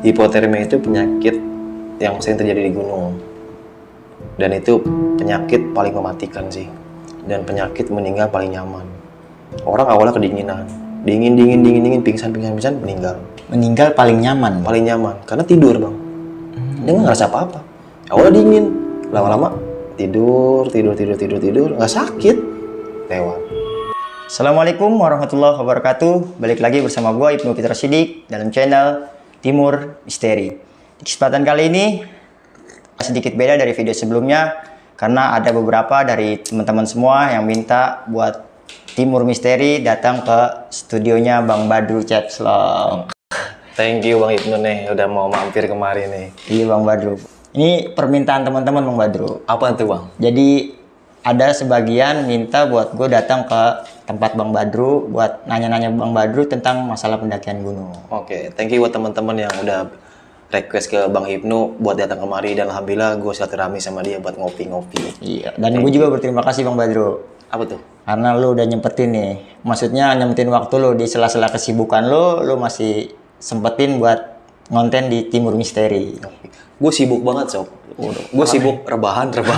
Hipotermia itu penyakit yang sering terjadi di gunung. Dan itu penyakit paling mematikan sih. Dan penyakit meninggal paling nyaman. Orang awalnya kedinginan. Dingin, pingsan, meninggal. Meninggal paling nyaman? Paling nyaman, karena tidur bang. Dia nggak ngerasa apa-apa. Awalnya dingin, lama-lama tidur, nggak sakit. Lewat. Assalamualaikum warahmatullahi wabarakatuh. Balik lagi bersama gua Ibnu Fitra Siddiq dalam channel Timur Misteri. Di kesempatan kali ini sedikit beda dari video sebelumnya karena ada beberapa dari teman-teman semua yang minta buat Timur Misteri datang ke studionya Bang Badru Cepslong. Thank you Bang Ibnu nih udah mau mampir kemari nih. Iya Bang Badru. Ini permintaan teman-teman Bang Badru. Apa tuh Bang? Jadi ada sebagian minta buat gue datang ke tempat Bang Badru buat nanya-nanya Bang Badru tentang masalah pendakian gunung. Oke, thank you buat teman-teman yang udah request ke Bang Ibnu buat datang kemari dan alhamdulillah gue silaturahmi sama dia buat ngopi-ngopi. Iya, dan gue juga berterima kasih Bang Badru. Apa tuh? Karena lu udah nyempetin nih. Maksudnya nyempetin waktu lu di sela-sela kesibukan lu masih sempetin buat ngonten di Timur Misteri. Gue sibuk banget sob. Gue sibuk rebahan. Sibuk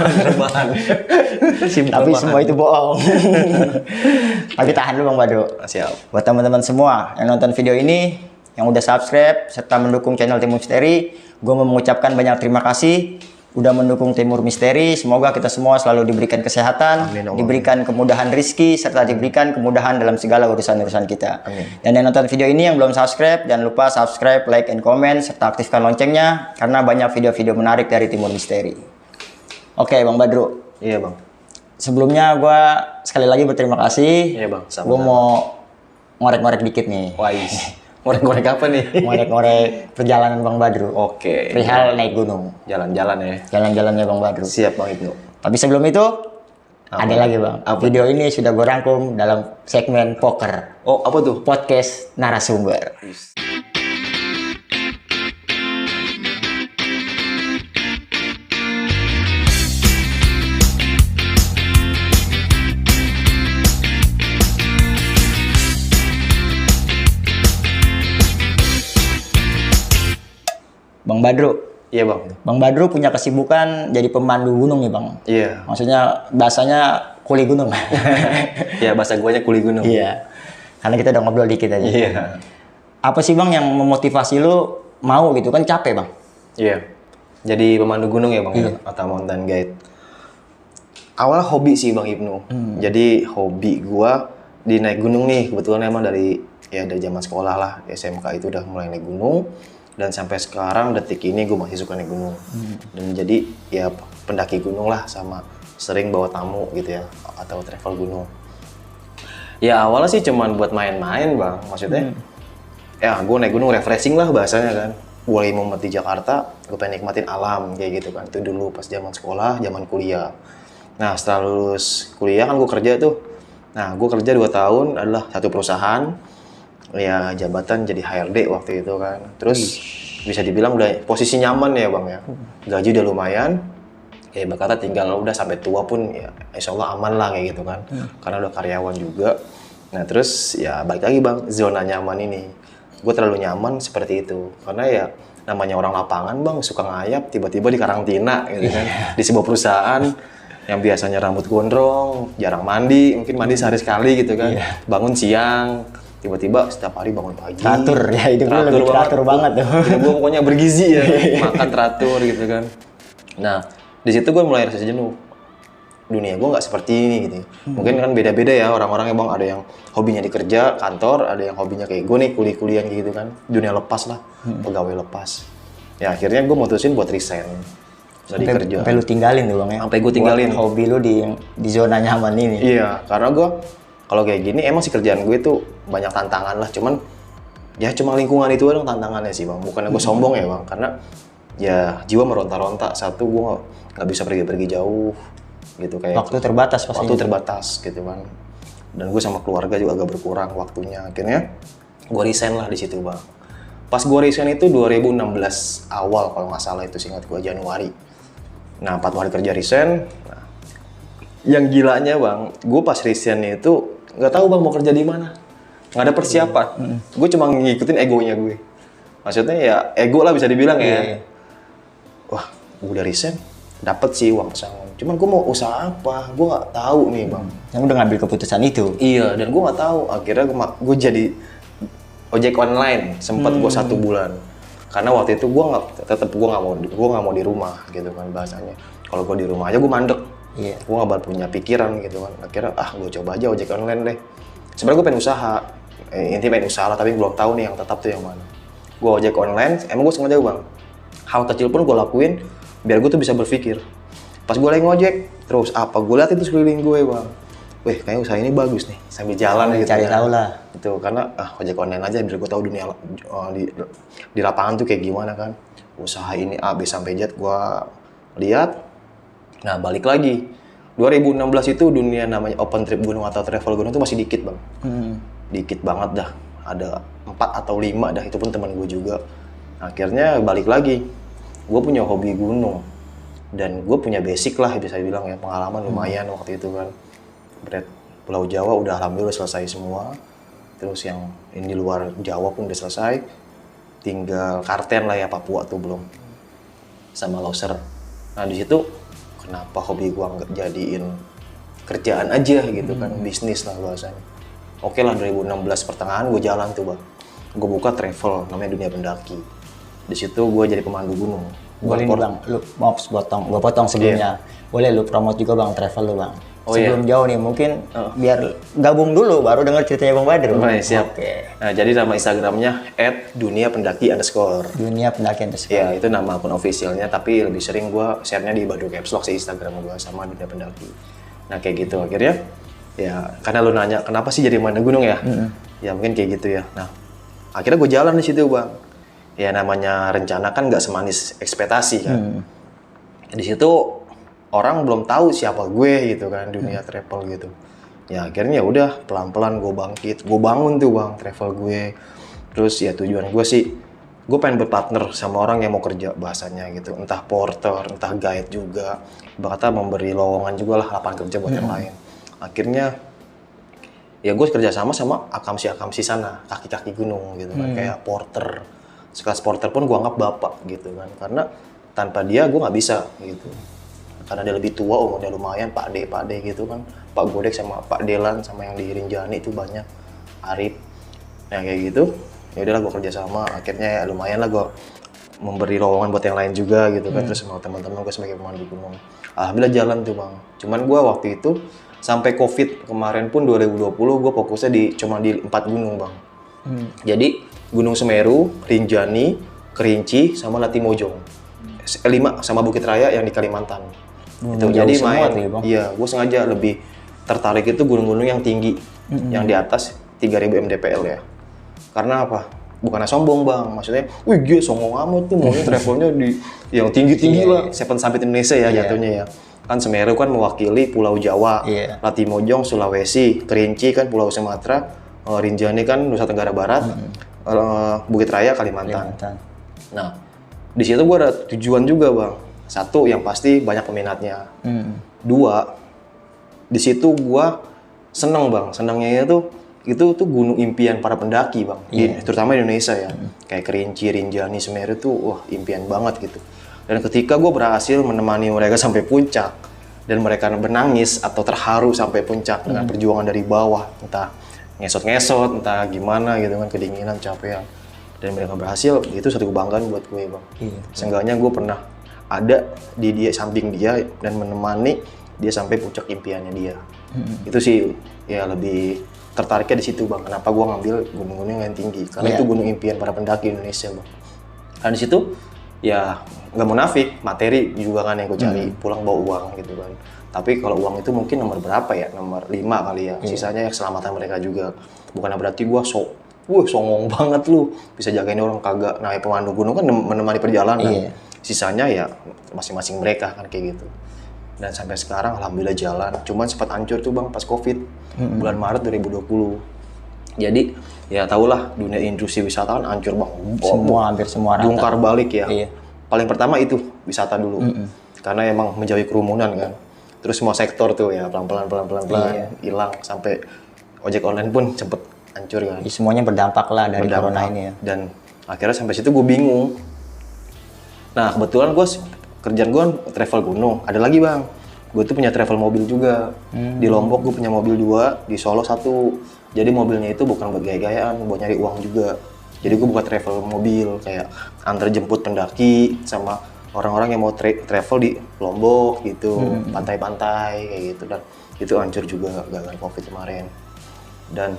tapi rebahan. Semua itu bohong. Tapi tahan dulu Bang Badru. Siap. Buat teman-teman semua yang nonton video ini, yang udah subscribe serta mendukung channel Timur Misteri, gue mau mengucapkan banyak terima kasih udah mendukung Timur Misteri. Semoga kita semua selalu diberikan kesehatan, amin, diberikan kemudahan rizki, serta diberikan kemudahan dalam segala urusan-urusan kita. Amin. Dan yang nonton video ini yang belum subscribe, jangan lupa subscribe, like, and comment, serta aktifkan loncengnya karena banyak video-video menarik dari Timur Misteri. Oke Bang Badru. Iya Bang. Sebelumnya gue sekali lagi berterima kasih. Iya Bang. Gue mau ngorek-ngorek dikit nih. Wais. Ngorek-ngorek apa nih? Ngorek-ngorek perjalanan Bang Badru. Oke. Perihal naik gunung. Jalan-jalan ya. Jalan-jalannya Bang Badru. Siap Bang Ibnu. Tapi sebelum itu, ada lagi Bang. Apa? Video ini sudah gue rangkum dalam segmen poker. Oh, apa tuh? Podcast narasumber. Bang Badru. Iya Bang. Bang Badru punya kesibukan jadi pemandu gunung nih Bang. Iya. Maksudnya bahasanya kuli gunung. Iya, bahasa guanya kuli gunung. Iya. Karena kita udah ngobrol dikit aja. Iya. Apa sih Bang yang memotivasi lu mau gitu kan capek Bang? Iya. Jadi pemandu gunung ya Bang ya? Atau mountain guide. Awalnya hobi sih Bang Ibnu. Jadi hobi gua di naik gunung nih. Kebetulan emang dari zaman sekolah lah. SMK itu udah mulai naik gunung. Dan sampai sekarang detik ini gue masih suka naik gunung. Dan jadi ya pendaki gunung lah sama sering bawa tamu gitu ya atau travel gunung. Ya awalnya sih cuman buat main-main Bang, maksudnya ya gue naik gunung refreshing lah bahasanya kan. Gue lagi mumet di Jakarta, gue pengen nikmatin alam kayak gitu kan. Itu dulu pas zaman sekolah, zaman kuliah. Nah setelah lulus kuliah kan gue kerja tuh. Nah gue kerja 2 tahun adalah satu perusahaan. Ya jabatan jadi HRD waktu itu kan. Terus bisa dibilang udah posisi nyaman ya Bang ya. Gaji udah lumayan. Kayak berkata tinggal udah sampai tua pun ya insya Allah aman lah kayak gitu kan. Karena udah karyawan juga. Nah terus ya balik lagi Bang, zona nyaman ini. Gue terlalu nyaman seperti itu. Karena ya namanya orang lapangan Bang, suka ngayap tiba-tiba di karantina gitu kan. Di sebuah perusahaan yang biasanya rambut gondrong, jarang mandi, mungkin mandi sehari sekali gitu kan. Bangun siang. Tiba-tiba setiap hari bangun pagi. Teratur ya, hidup lu lebih teratur banget tuh. Hidup gue pokoknya bergizi ya, makan teratur gitu kan. Nah, di situ gue mulai rasa jenuh. Dunia gue nggak seperti ini gitu. Mungkin kan beda-beda ya orang-orangnya Bang. Ada yang hobinya di kerja, kantor, ada yang hobinya kayak gue nih kuliah-kuliah gitu kan. Dunia lepas lah, pegawai lepas. Ya akhirnya gue mutusin buat resign. Sampai lu tinggalin tuh Bang ya? Sampai gue tinggalin. Buat hobi lu di zona nyaman ini. Iya, karena gue kalau kayak gini emang sih kerjaan gue tuh banyak tantangan lah, cuman ya cuma lingkungan itu doang tantangannya sih Bang. Bukannya gue sombong ya Bang, karena ya jiwa meronta-ronta. Satu gue nggak bisa pergi-pergi jauh gitu kayak. Waktu terbatas pastinya. Waktu terbatas gitu kan. Dan gue sama keluarga juga agak berkurang waktunya. Akhirnya gue resign lah di situ Bang. Pas gue resign itu 2016 awal kalau nggak salah itu seingat gue Januari. Nah 4 hari kerja resign. Nah, yang gilanya Bang, gue pas resign itu nggak tahu Bang mau kerja di mana, nggak ada persiapan. Gue cuma ngikutin egonya gue. Maksudnya ya ego lah bisa dibilang ya. Iya. Wah, gue udah resign, dapet sih uang pesangon. Cuman gue mau usaha apa? Gue nggak tahu nih bang. Yang udah ngambil keputusan itu. Iya, dan gue nggak tahu. Akhirnya gue jadi ojek online. Sempat gue 1 bulan. Karena waktu itu gue nggak mau di rumah gitu kan bahasanya. Kalau gue di rumah aja gue mandek. Iya. Gue nggak punya pikiran gitu kan. Akhirnya gue coba aja ojek online deh. Sebenarnya gue pengen usaha. Intinya pengen usaha lah, tapi belum tahu nih yang tetap tuh yang mana. Gue ojek online. Emang gue sengaja bang. Hal kecil pun gue lakuin biar gue tuh bisa berpikir. Pas gue lagi ngojek, terus apa gue lihat itu sekeliling gue bang. Wih, kayaknya usaha ini bagus nih, sambil jalan gitu. Cari tahu lah. Itu karena ojek online aja biar gue tahu dunia di lapangan tuh kayak gimana kan. Usaha ini A, B sampai Z gue lihat. Nah balik lagi, 2016 itu dunia namanya open trip gunung atau travel gunung itu masih dikit bang. Dikit banget dah, ada 4 atau 5 dah, itu pun teman gue juga. Akhirnya balik lagi, gue punya hobi gunung dan gue punya basic lah bisa bilang ya, pengalaman lumayan waktu itu kan. Pulau Jawa udah alhamdulillah selesai semua, terus yang ini luar Jawa pun udah selesai, tinggal Karten lah ya, Papua tuh belum, sama Loser. Nah di situ kenapa hobi gue nggak jadiin kerjaan aja gitu kan, bisnis lah bahasanya. Oke lah 2016 pertengahan gue jalan tuh bang, gue buka travel namanya Dunia Pendaki. Di situ gue jadi pemandu gunung. Boleh nih bang, lu mau gue potong sebelumnya. Boleh lu promote juga bang travel lu bang. Sebelum jauh nih mungkin biar gabung dulu baru denger ceritanya Bang Badru. Siap. Oke. Nah jadi nama Instagramnya @duniapendaki_. Dunia Pendaki _ Ya itu nama akun officialnya, tapi lebih sering gue share-nya di Badru Caps Lock sih Instagram gue sama Dunia Pendaki. Nah kayak gitu akhirnya ya karena lu nanya kenapa sih jadi pemandu gunung ya? Ya mungkin kayak gitu ya. Nah akhirnya gue jalan di situ bang. Ya namanya rencana kan nggak semanis ekspektasi kan. Di situ orang belum tahu siapa gue gitu kan, dunia travel gitu. Ya akhirnya udah pelan-pelan gue bangkit, gue bangun tuh bang travel gue. Terus ya tujuan gue sih, gue pengen berpartner sama orang yang mau kerja bahasanya gitu. Entah porter, entah guide juga. Bahkan memberi lowongan juga lah, lapangan kerja buat yang lain. Akhirnya ya gue kerja sama akamsi sana, kaki-kaki gunung gitu kan, kayak porter. Sekelas porter pun gue anggap bapak gitu kan, karena tanpa dia gue nggak bisa gitu. Karena dia lebih tua, umurnya lumayan, Pak D gitu kan. Pak Godek sama Pak Delan sama yang di Rinjani itu banyak, Arif. Nah kayak gitu, ya udahlah gue kerja sama. Akhirnya ya lumayan lah gue memberi lowongan buat yang lain juga gitu kan. Terus sama teman-teman gue sebagai pemandu gunung. Alhamdulillah jalan tuh bang. Cuman gue waktu itu sampai COVID kemarin pun 2020 gue fokusnya cuma di 4 gunung bang. Jadi Gunung Semeru, Rinjani, Kerinci, sama Latimojong. 5 sama Bukit Raya yang di Kalimantan. Itu jadi main. Iya, gue sengaja lebih tertarik itu gunung-gunung yang tinggi, yang di atas 3000 mdpl ya. Karena apa? Bukannya sombong bang, maksudnya, wih gue sombong amat tuh maunya travelnya di yang tinggi-tinggi lah, Seven Summit Indonesia ya jatuhnya ya. Kan Semeru kan mewakili Pulau Jawa, Latimojong Sulawesi, Kerinci kan Pulau Sumatera, Rinjani kan Nusa Tenggara Barat, Bukit Raya Kalimantan. Nah, di situ gue ada tujuan juga bang. 1 yang pasti banyak peminatnya. 2, di situ gue seneng bang. Senangnya itu tuh gunung impian para pendaki bang. Terutama di Indonesia ya. Kayak Kerinci, Rinjani, Semeru tuh wah impian banget gitu. Dan ketika gue berhasil menemani mereka sampai puncak dan mereka menangis atau terharu sampai puncak dengan perjuangan dari bawah, entah ngesot-ngesot, entah gimana gitu kan, kedinginan, capean, dan mereka berhasil, itu satu kebanggaan buat gue bang. Seenggaknya gue pernah ada di samping dia dan menemani dia sampai puncak impiannya dia. Itu sih ya lebih tertariknya di situ bang. Kenapa gue ngambil gunung-gunung yang tinggi? Karena itu gunung impian para pendaki Indonesia bang. Dan di situ ya nggak munafik, materi juga kan yang gue cari, pulang bawa uang gitu kan. Tapi kalau uang itu mungkin nomor berapa ya? Nomor 5 kali ya. Sisanya ya keselamatan mereka juga. Bukan berarti gue songong banget lu. Bisa jagain orang kagak. Nah, pemandu gunung kan menemani perjalanan. Sisanya ya masing-masing mereka kan kayak gitu. Dan sampai sekarang alhamdulillah jalan. Cuman sempat hancur tuh bang pas Covid. Bulan Maret 2020. Jadi ya tahulah dunia industri wisata kan hancur bang. Hampir semua rata. Jungkar balik ya. Paling pertama itu wisata dulu. Karena emang menjauhi kerumunan kan. Terus semua sektor tuh ya pelan-pelan hilang sampai ojek online pun cepet hancur kan. Semuanya berdampak lah dari corona ini ya. Dan Akhirnya sampai situ gue bingung. Nah kebetulan kerjaan gue travel gunung. Ada lagi bang, gue tuh punya travel mobil juga. Di Lombok gue punya mobil 2, di Solo 1. Jadi mobilnya itu bukan buat gaya-gayaan, buat nyari uang juga. Jadi gue buka travel mobil, kayak antar jemput pendaki sama orang-orang yang mau travel di Lombok gitu, pantai-pantai kayak gitu. Dan itu hancur juga gara-gara COVID kemarin. Dan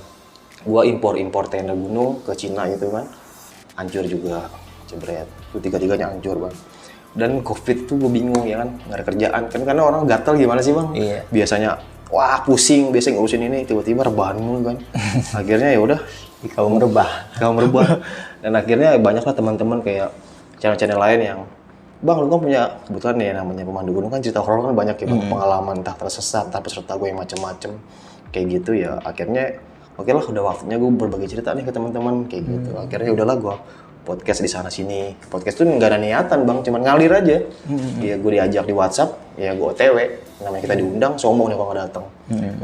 gue impor tenda gunung ke Cina gitu kan, hancur juga, jebret. Itu tiga-tiganya hancur bang. Dan COVID tuh gue bingung ya kan, nggak ada kerjaan kan, karena orang gatal gimana sih bang? Iya. Biasanya wah pusing, biasanya ngurusin ini, tiba-tiba rebahan mulu kan. Akhirnya ya udah, Kau merubah. Dan akhirnya banyak lah teman-teman kayak channel-channel lain yang, bang lu kan punya, kebetulan nih namanya pemandu gunung kan cerita horor kan banyak ya bang, pengalaman entah tersesat, entah peserta gue yang macem-macem kayak gitu ya. Akhirnya oke lah, udah waktunya gue berbagi cerita nih ke teman-teman kayak gitu. Akhirnya udahlah gue podcast di sana sini. Podcast tuh nggak ada niatan bang, cuman ngalir aja. Ya gue diajak di WhatsApp, ya gue OTW. Namanya kita diundang, sombong nih kalau nggak datang.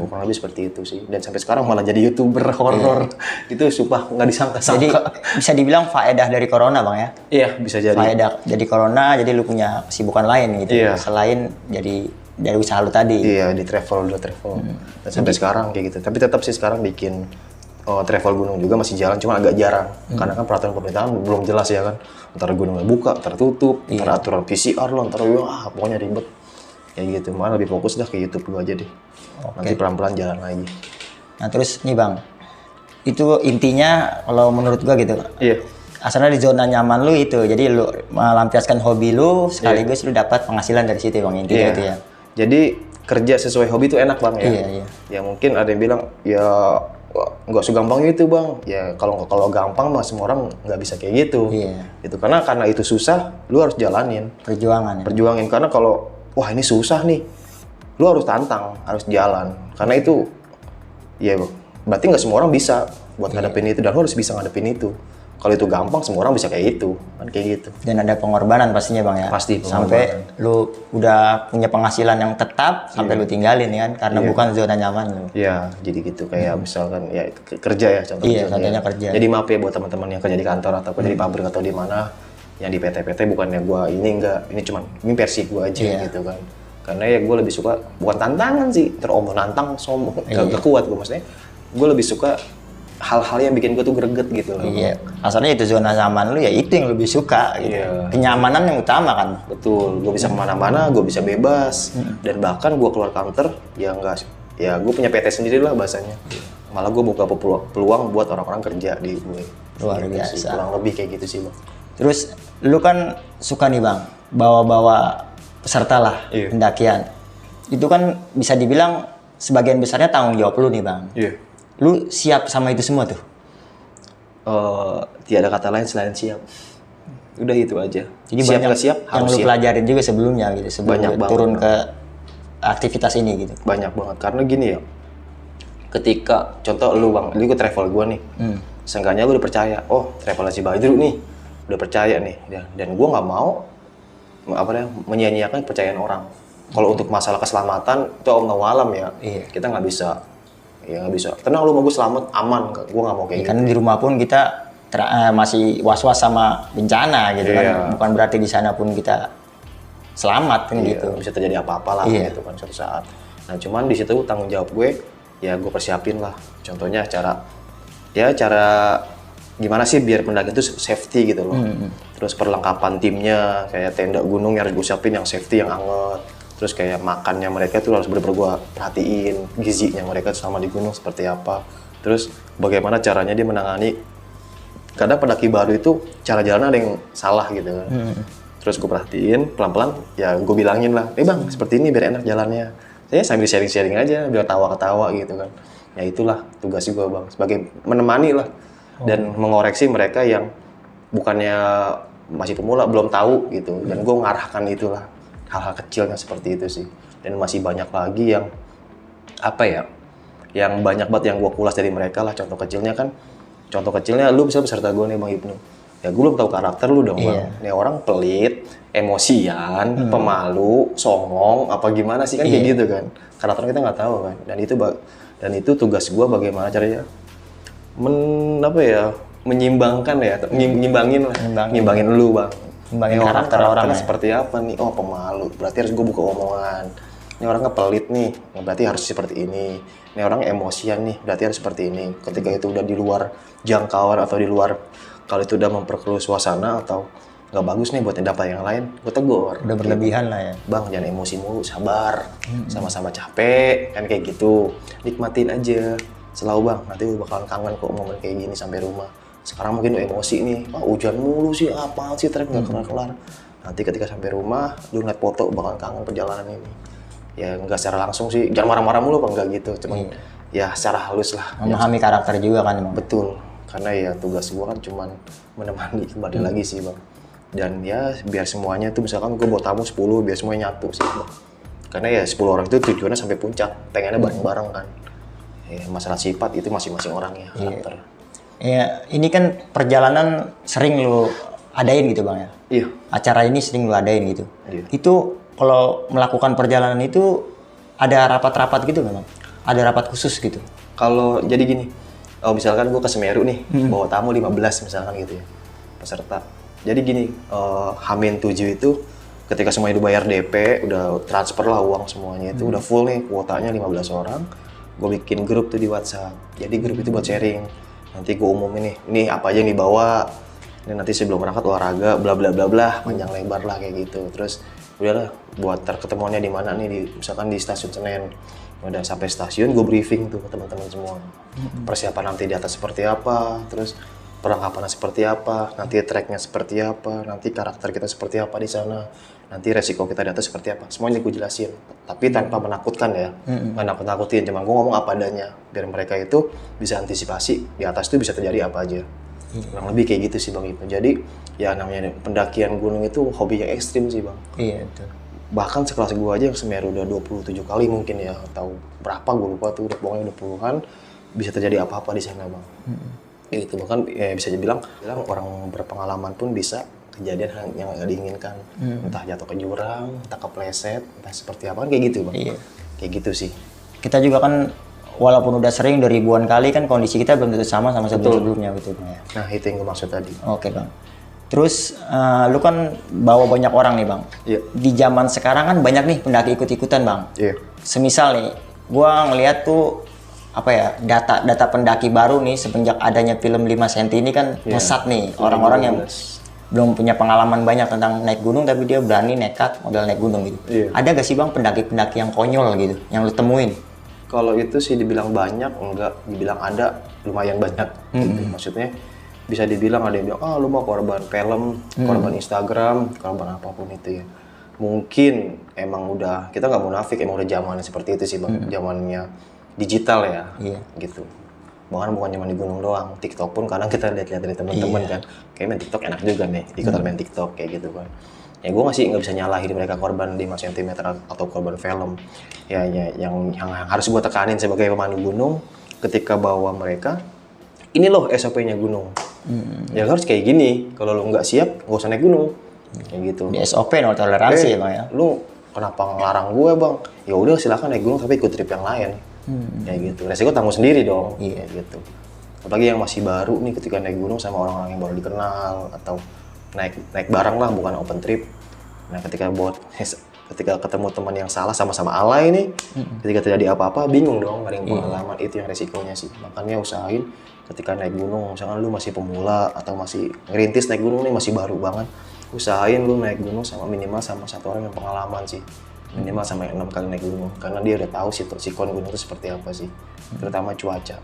Kurang lebih seperti itu sih. Dan sampai sekarang malah jadi YouTuber horor. Itu sumpah nggak disangka-sangka. Jadi bisa dibilang faedah dari corona bang ya? Iya bisa jadi. Faedah jadi corona, jadi lu punya kesibukan lain gitu. Iya. Selain jadi dari usaha lu tadi. Iya di travel. Dan sampai sekarang kayak gitu. Tapi tetap sih sekarang bikin travel gunung juga masih jalan, cuma agak jarang. Karena kan peraturan pemerintahan belum jelas ya kan. Antara gunungnya buka, tertutup, antara aturan PCR lo, antara pokoknya ribet. Kayak gitu, malah lebih fokus dah ke YouTube gue aja deh. Nanti pelan-pelan jalan lagi. Nah terus nih bang, itu intinya kalau menurut gua gitu. Iya. Asalnya di zona nyaman lu itu, jadi lu melampiaskan hobi lu sekaligus lu dapat penghasilan dari situ bang, intinya itu ya. Jadi kerja sesuai hobi itu enak bang ya. Iya. Ya mungkin ada yang bilang ya nggak segampang itu bang. Ya kalau gampang mah semua orang nggak bisa kayak gitu. Iya. Itu karena itu susah, lu harus jalanin. Perjuangan ya. Perjuangin, karena kalau wah ini susah nih, lu harus tantang, harus jalan. Karena itu ya berarti nggak semua orang bisa buat ngadepin itu, dan lu harus bisa ngadepin itu. Kalau itu gampang, semua orang bisa kayak itu, kan kayak gitu. Dan ada pengorbanan pastinya bang ya. Pasti sampai lu udah punya penghasilan yang tetap sampai lu tinggalin ya kan, karena bukan zona nyaman lu. Iya, jadi gitu kayak misalkan ya kerja ya contohnya. Iya, contohnya kerja. Jadi maaf ya buat teman-teman yang kerja di kantor atau kerja di pabrik atau di mana, yang di PT-PT bukannya gua ini enggak, ini versi gua aja gitu kan. Karena ya gue lebih suka bukan tantangan sih, teromong nantang sombong, gak kuat gue maksudnya. Gue lebih suka hal-hal yang bikin gue tuh greget gitu loh. Iya, asalnya itu zona nyaman lu ya, itu yang lebih suka gitu. Iya. Kenyamanan yang utama kan. Betul, gue bisa kemana-mana, gue bisa bebas, dan bahkan gue keluar kantor ya enggak, ya gue punya PT sendiri lah bahasanya. Malah gue buka peluang buat orang-orang kerja di gue. Luar gitu biasa. sih, kurang lebih kayak gitu sih bang. Terus lu kan suka nih bang, bawa-bawa peserta lah pendakian. Itu kan bisa dibilang sebagian besarnya tanggung jawab lu nih bang. Iya. Lu siap sama itu semua tuh? Tiada kata lain selain siap. Udah itu aja. Jadi siap banyak nggak siap, yang harus lu siap. pelajarin juga sebelumnya gitu, sebelum Banyak lu banget, turun Bang. ke aktivitas ini gitu. Banyak banget, karena gini ya, ketika contoh lu bang, lu ikut travel gua nih, seenggaknya gua udah percaya, oh travel si Badru nih, udah percaya nih, dan gua nggak mau menyia-nyiakan kepercayaan orang. Kalau untuk masalah keselamatan itu Allah alam ya, kita nggak bisa, tenang lu mau gue selamat aman, gua nggak mau kayak gitu. Karena di rumah pun kita masih was-was sama bencana gitu kan, bukan berarti di sana pun kita selamat kan gitu. Bisa terjadi apa-apa lah gitu kan suatu saat. Nah cuman di situ tanggung jawab gue, ya gue persiapin lah. Contohnya cara gimana sih biar pendaki itu safety gitu loh. Terus perlengkapan timnya kayak tenda gunung yang harus gue siapin yang safety, yang anget. Terus kayak makannya mereka tuh harus bener-bener gue perhatiin gizinya mereka selama di gunung seperti apa. Terus bagaimana caranya dia menangani. Kadang pendaki baru itu cara jalan ada yang salah gitu kan. Terus gue perhatiin pelan-pelan, ya gue bilangin lah, bang seperti ini biar enak jalannya. Saya sambil sharing-sharing aja, biar tawa-ketawa gitu kan. Ya itulah tugas gue bang, sebagai menemani lah. Dan mengoreksi mereka yang bukannya masih pemula, belum tahu gitu. Dan gue mengarahkan itulah, hal-hal kecilnya seperti itu sih. Dan masih banyak lagi yang, yang banyak banget yang gue kulas dari mereka lah. Contoh kecilnya lu bisa peserta gue nih Bang Ibnu. Ya gue belum tahu karakter lu dong bang. Nih orang pelit, emosian, pemalu, songong, apa gimana sih kan kayak gitu kan. Karakter kita nggak tahu kan. Dan itu tugas gue bagaimana caranya menyimbangkan ya, atau nyimbangin lah, nyimbangin lu bang. Nyimbangin Ini karakter orang ya. seperti apa nih? Oh pemalu, berarti harus gue buka omongan. Ini orangnya pelit nih, berarti harus seperti ini. Ini orang emosian nih, berarti harus seperti ini. Ketika itu udah di luar jangkauan atau di luar, kalau itu udah memperkeruh suasana atau nggak bagus nih buat dapat yang lain, gue tegur. Udah berlebihan lah ya. Bang jangan emosi mulu, sabar, sama-sama capek, kan kayak gitu. Nikmatin aja, selalu bang. Nanti lu bakalan kangen kok momen kayak gini sampai rumah. Sekarang mungkin lu emosi nih, hujan mulu sih, apaan sih trek nggak kelar-kelar. Nanti ketika sampai rumah, lu ngeliat foto bakalan kangen perjalanan ini. Ya nggak secara langsung sih, jangan marah-marah mulu bang, nggak gitu. Cuman ya secara halus lah. Memahami karakter juga kan emang. Betul, karena ya tugas gua kan cuman menemani kembali lagi sih bang. Dan ya biar semuanya tuh misalkan gue bawa tamu 10 biar semuanya nyatu sih bang. Karena ya 10 orang itu tujuannya sampai puncak, pengennya bareng-bareng kan. Ya, masalah sifat itu masing-masing orang ya, karakter. Ya, ini kan perjalanan sering lu adain gitu bang ya? Iya. Acara ini sering lu adain gitu? Iya. Itu kalau melakukan perjalanan itu ada rapat-rapat gitu nggak bang? Ada rapat khusus gitu? Kalau jadi gini, misalkan gue ke Semeru nih, bawa tamu 15 misalkan gitu ya, peserta. Jadi gini, H-7 itu ketika semuanya dibayar DP, udah transfer lah uang semuanya itu udah full nih, kuotanya 15 orang. Gue bikin grup tuh di WhatsApp. Jadi grup itu buat sharing. Nanti gue umumin nih apa aja yang dibawa. Ini nanti sebelum berangkat olahraga, bla bla bla bla, panjang lebar lah kayak gitu. Terus udahlah buat ketemuannya di mana nih, misalkan di stasiun Senen. Udah sampai stasiun, gue briefing tuh ke teman-teman semua. Persiapan nanti di atas seperti apa, terus perlengkapannya seperti apa, nanti tracknya seperti apa, nanti karakter kita seperti apa di sana, nanti resiko kita di atas seperti apa, semuanya gue jelasin. Tapi tanpa menakutkan ya, nggak nakut-nakutin, cuma gue ngomong apa adanya, biar mereka itu bisa antisipasi di atas itu bisa terjadi apa aja. Kurang lebih kayak gitu sih bang Ipo. Jadi ya namanya pendakian gunung itu hobi yang ekstrim sih bang. Iya itu. Bahkan sekelas gue aja yang Semeru udah 27 kali mungkin ya, atau berapa gue lupa tuh, pokoknya udah puluhan, bisa terjadi apa-apa di sana bang. Itu bahkan ya bisa dibilang orang berpengalaman pun bisa kejadian yang nggak diinginkan, entah jatuh ke jurang, entah kepleset, entah seperti apa kan kayak gitu bang. Iya. Kayak gitu sih. Kita juga kan walaupun udah sering udah ribuan kali kan kondisi kita belum tentu sama sebelum-sebelumnya gitu bang ya. Nah itu yang gue maksud tadi. Oke bang. Terus lu kan bawa banyak orang nih bang. Iya. Di zaman sekarang kan banyak nih pendaki ikut-ikutan bang. Iya. Semisal nih, gua ngeliat tuh apa ya data pendaki baru nih semenjak adanya film 5 cm ini kan ngesat nih orang-orang yang belum punya pengalaman banyak tentang naik gunung tapi dia berani nekat modal naik gunung gitu. Iya. Ada gak sih bang pendaki-pendaki yang konyol gitu, yang lu temuin? Kalau itu sih dibilang banyak, enggak, dibilang ada lumayan banyak. Gitu. Maksudnya bisa dibilang ada yang bilang, lu mau korban film, korban Instagram, korban apapun itu ya. Mungkin emang udah, kita nggak munafik, emang udah zamannya seperti itu sih bang, zamannya digital ya, gitu. Bahkan bukan cuma di gunung doang, TikTok pun kadang kita lihat-lihat dari teman-teman kan, kayak main TikTok enak juga nih, ikutan main TikTok kayak gitu kan. Ya gue masih nggak bisa nyalahin mereka korban 5 cm atau korban film. Ya yang harus gue tekanin sebagai pemandu gunung, ketika bawa mereka, ini loh SOP-nya gunung. Ya harus kayak gini, kalau lu nggak siap, nggak usah naik gunung. Kayak gitu. Di SOP no toleransi ya bang ya. Lu kenapa ngelarang gue bang? Ya udah silakan naik gunung tapi ikut trip yang lain. Kayak gitu. Resiko tanggung sendiri dong. Kayak gitu. Apalagi yang masih baru nih ketika naik gunung sama orang-orang yang baru dikenal atau naik bareng lah bukan open trip. Nah ketika ketemu teman yang salah sama-sama alay nih, ketika terjadi apa-apa bingung dong, nggak ada yang pengalaman, itu yang resikonya sih. Makanya usahain ketika naik gunung, misalkan lu masih pemula atau masih ngerintis naik gunung nih masih baru banget, usahain lu naik gunung minimal sama satu orang yang pengalaman sih, minimal sama yang 6 kali naik gunung, karena dia udah tahu sikon gunung itu seperti apa sih, terutama cuaca.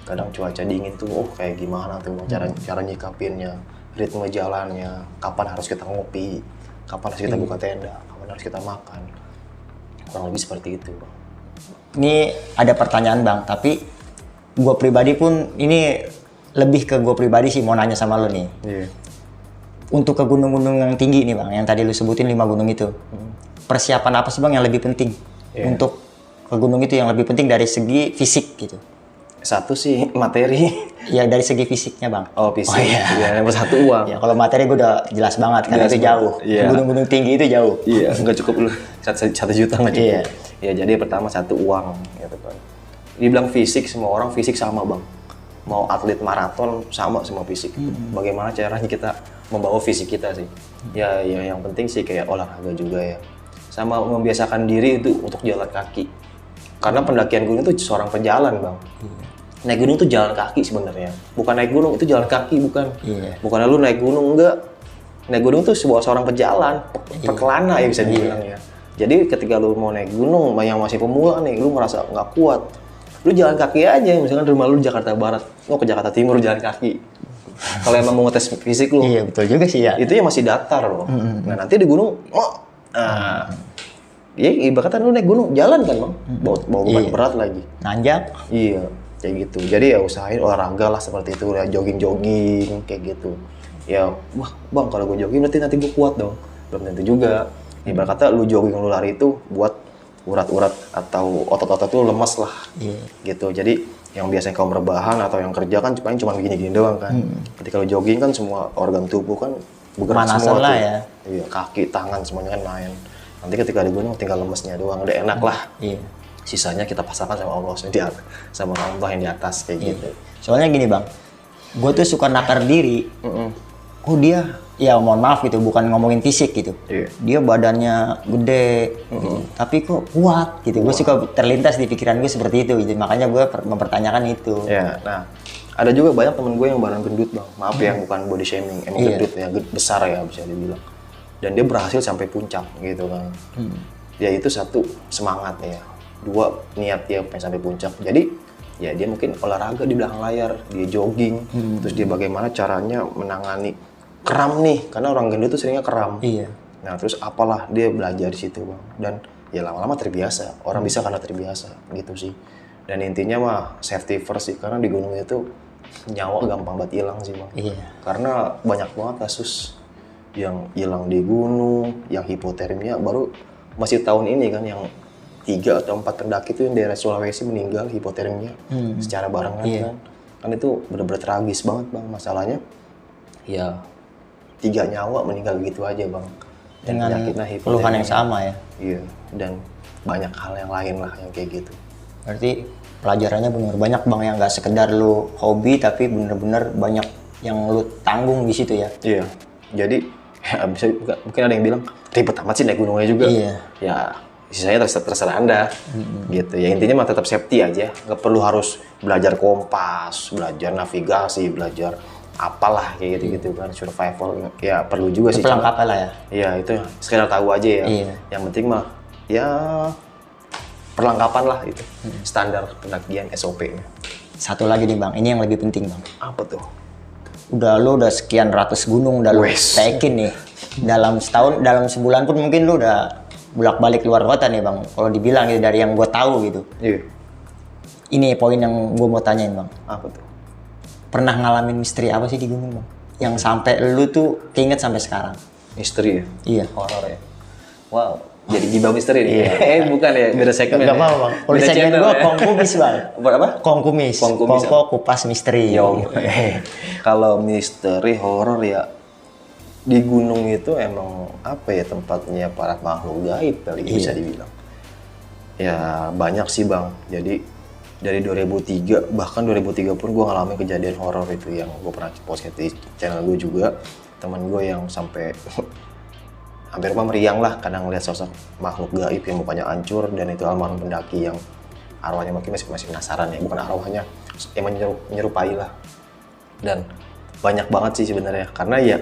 Kadang cuaca dingin tuh, kayak gimana tuh cara nyikapinnya, ritme jalannya, kapan harus kita ngopi, kapan harus kita buka tenda, kapan harus kita makan, kurang lebih seperti itu bang. Ini ada pertanyaan bang, tapi gue pribadi pun ini lebih ke gue pribadi sih mau nanya sama lo nih. Untuk ke gunung-gunung yang tinggi nih bang, yang tadi lu sebutin 5 gunung itu, persiapan apa sih bang yang lebih penting untuk ke gunung itu, yang lebih penting dari segi fisik gitu? Satu sih materi. Ya dari segi fisiknya bang. Oh fisik. Ya nomor satu uang. Ya kalau materi gue udah jelas banget karena itu jauh. Gunung-gunung tinggi itu jauh. Iya, nggak cukup lu 1 juta nggak cukup. Ya jadi pertama satu uang gitu kan. Dibilang fisik, semua orang fisik sama bang. mau atlet maraton sama semua fisik. Bagaimana caranya kita membawa fisik kita sih. Ya yang penting sih kayak olahraga juga ya. Sama membiasakan diri itu untuk jalan kaki. Karena pendakian gunung itu seorang pejalan, Bang. Naik gunung tuh jalan kaki sebenarnya. Bukan naik gunung, itu jalan kaki, bukan. Bukan lu naik gunung, enggak. Naik gunung tuh seorang pejalan, pekelana ya bisa dibilang ya. Jadi ketika lu mau naik gunung, yang masih pemula nih, lu merasa nggak kuat, lu jalan kaki aja. Misalkan rumah lu di Jakarta Barat, lu ke Jakarta Timur jalan kaki. Kalau emang mau ngetes fisik lu, Iya betul juga sih ya. itu ya masih datar loh. Nah nanti di gunung, ya ibaratnya lu naik gunung, jalan kan Bang, bawa beban berat lagi. Nanjak. Iya, kayak gitu. Jadi ya usahain olahraga lah seperti itu, ya jogging kayak gitu. Ya, wah Bang kalau gue jogging nanti gue kuat dong. Belum tentu juga. Ibarat kata lu jogging, lu lari itu buat urat-urat atau otot-otot tuh lemas lah. Gitu. Jadi yang biasanya kaum rebahan atau yang kerja kan cuma gini-gini doang kan. Ketika lu jogging kan semua organ tubuh kan bergerak semua lah tuh. ya. Iya, kaki, tangan semuanya kan main. Nanti ketika di gunung tinggal lemesnya doang, udah enak lah. Sisanya kita pasrahkan sama Allah sendiri, sama Allah yang di atas kayak gitu. Soalnya gini Bang, gue tuh suka nakar diri. Oh dia, ya mohon maaf gitu, bukan ngomongin fisik gitu. Dia badannya gede, gitu. Tapi kok kuat gitu. Gue suka terlintas di pikiran gue seperti itu gitu. Makanya gue mempertanyakan itu. Ya, nah ada juga banyak temen gue yang badan gendut Bang. Maaf ya, bukan body shaming, emang gendut ya, besar ya bisa dibilang. Dan dia berhasil sampai puncak gitu kan. Ya itu satu, semangat ya. Dua, niat dia pengen sampai puncak. Jadi ya dia mungkin olahraga di belakang layar, dia jogging. Terus dia bagaimana caranya menangani kram nih, karena orang gendut tuh seringnya kram. Nah terus apalah dia belajar di situ Bang. Dan ya lama-lama terbiasa. Orang bisa karena terbiasa gitu sih. Dan intinya mah safety first sih, karena di gunung itu nyawa gampang banget hilang sih Bang. Karena banyak banget kasus yang hilang di gunung, yang hipotermia baru masih tahun ini kan, yang 3 atau 4 pendaki itu yang daerah Sulawesi meninggal hipotermia secara barengan kan. Kan itu bener-bener tragis banget Bang. Masalahnya ya 3 nyawa meninggal gitu aja Bang. Dan dengan keluhan yang sama ya. Iya, dan banyak hal yang lain lah yang kayak gitu. Berarti pelajarannya bener banyak Bang, yang nggak sekedar lu hobi tapi bener-bener banyak yang lu tanggung di situ ya. Iya, jadi ya, mungkin ada yang bilang ribet amat sih naik gunungnya juga. Ya sisanya terserah Anda gitu ya. Intinya mah tetap safety aja, nggak perlu harus belajar kompas, belajar navigasi, belajar apalah kayak gitu kan, survival ya perlu juga sih. Perlengkapan lah ya. Iya itu sekedar tahu aja ya. Yang penting mah ya perlengkapan lah itu, standar pendakian SOP-nya. Satu lagi nih Bang, ini yang lebih penting Bang. Apa tuh? Lu udah sekian ratus gunung udah lu tekin nih. Dalam setahun, dalam sebulan pun mungkin lu udah bolak-balik keluar kota nih Bang. Kalau dibilang gitu dari yang gue tahu gitu. Ini poin yang gue mau tanyain Bang. Apa tuh? Pernah ngalamin misteri apa sih di gunung Bang? Yang sampai lu tuh keinget sampai sekarang? Misteri ya? Iya. Horor ya? Wow, jadi gibah misteri nih? Bukan ya, beda segmen ya? Gak apa-apa Bang. Kalau segmen gue Kongkumis Bang. Apa? Kongkumis. Kongko kupas misteri. Kalau misteri horor ya, di gunung itu emang apa ya, tempatnya para makhluk gaib kali bisa dibilang. Ya banyak sih Bang, jadi dari 2003 bahkan 2003 pun gue ngalamin kejadian horor itu yang gue pernah post di channel gue juga. Temen gue yang sampai hampir rumah meriang lah karena ngeliat sosok makhluk gaib yang mukanya hancur, dan itu almarhum pendaki yang arwahnya mungkin masih penasaran ya, bukan arwahnya, yang menyerupai lah. Dan banyak banget sih sebenarnya, karena ya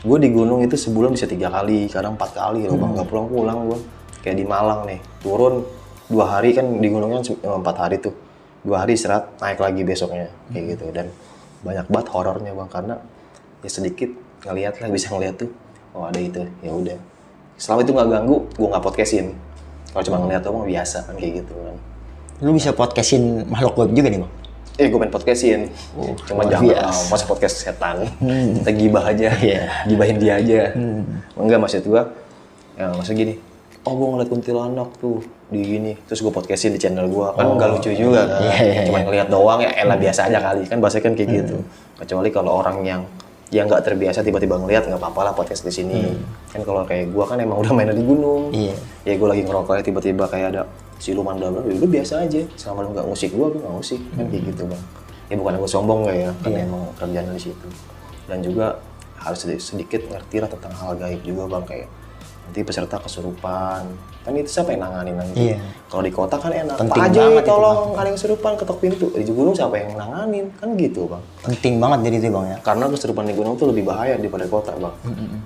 gue di gunung itu sebulan bisa 3 kali, kadang 4 kali loh Bang, nggak pulang-pulang gue. Kayak di Malang nih, turun 2 hari kan di gunungnya 4 hari tuh, 2 hari istirahat, naik lagi besoknya kayak gitu. Dan banyak banget horornya Bang, karena ya sedikit ngeliat lah, bisa ngeliat tuh oh ada itu, ya udah selama itu nggak ganggu gue nggak podcastin. Kalau cuma ngeliat doang biasa kan kayak gitu kan. Lu bisa podcastin makhluk gaib juga nih Bang? Gue pengen podcastin, cuma jangan masa podcast setan. Kita gibah aja, gibahin dia aja. Enggak, maksud gue ya, maksud gini, oh gue ngeliat kuntilanak tuh di gini, terus gue podcastin di channel gue, kan nggak lucu juga kan. Cuma ngeliat doang ya elah biasa aja kali kan, bahasa kan kayak gitu. Kecuali kalau orang yang nggak terbiasa tiba-tiba ngeliat, nggak apa-apa lah podcast di sini. Kan kalau kayak gue kan emang udah main di gunung, ya gue lagi ngerokok tiba-tiba kayak ada siluman dalam, ya udah biasa aja. Selama lu nggak ngusik gue nggak ngusik kan kayak gitu Bang. Ya bukan gue sombong nggak ya, karena Iya. emang kerjaan di situ. Dan juga harus sedikit ngerti lah tentang hal gaib juga bang, kayak nanti peserta kesurupan, kan itu siapa yang nanganin nanti? Iya. Kalau di kota kan enak, Penting Pak Haji banget itu, tolong ada yang kesurupan ketok pintu, di gunung siapa yang nanganin? Kan gitu bang. Penting banget jadi itu bang ya. Karena kesurupan di gunung tuh lebih bahaya daripada kota bang.